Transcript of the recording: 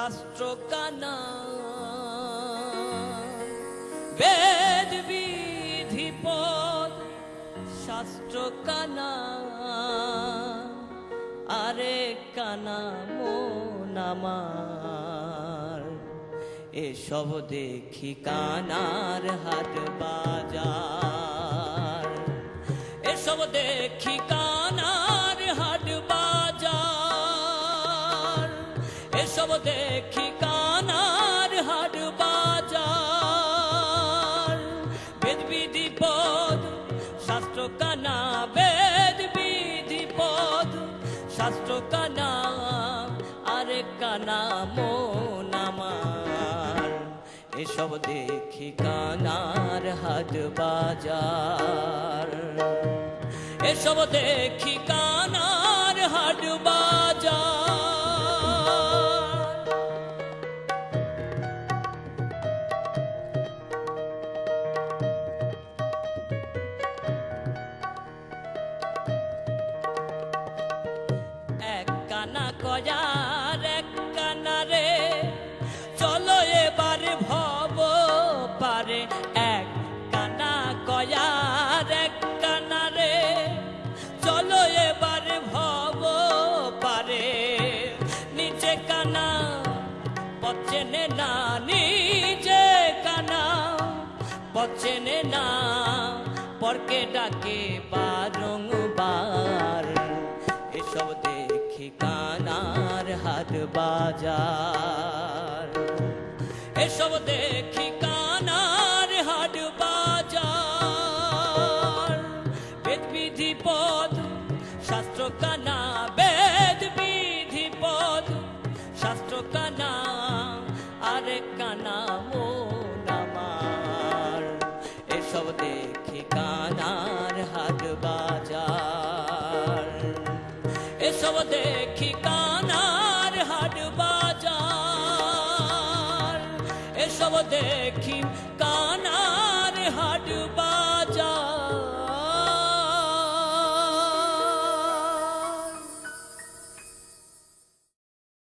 শাস্ত্র কানা বেদ বিধি পদ শাস্ত্র কানা আরে কানা মন আমার এসব দেখি কানার হাট বাজার এসব দেখি কানার হাট বাজার এসব দেখি কানার হাট বাজার বেদ বিধি পদ শাস্ত্র কানা বেদ বিধি পদ শাস্ত্র কানা আরে কানা মন আমার এসব দেখি কানার হাট বাজার এসব দেখি কানার হাট বাজার এক কানা কয়ার এক কানা রে চলো এবার ভব পারে এক কানা কয়ার এক কানা রে চলো এবার ভব পারে নিচে কানা পচেনে না নিজে কানা পচেনে না পরকে ডাকে বারংবার এসব দেখি কানার হাট বাজার এসব দেখি কানার হাট বাজার বেদ বিধি পদ শাস্ত্র কানা বেদ বিধি পদ শাস্ত্র কানা আরে কানা মন আমার এসব দেখি কানার হাট বাজার এসব দেখি কানার হাট বাজার এসব দেখি কানার হাট বাজার।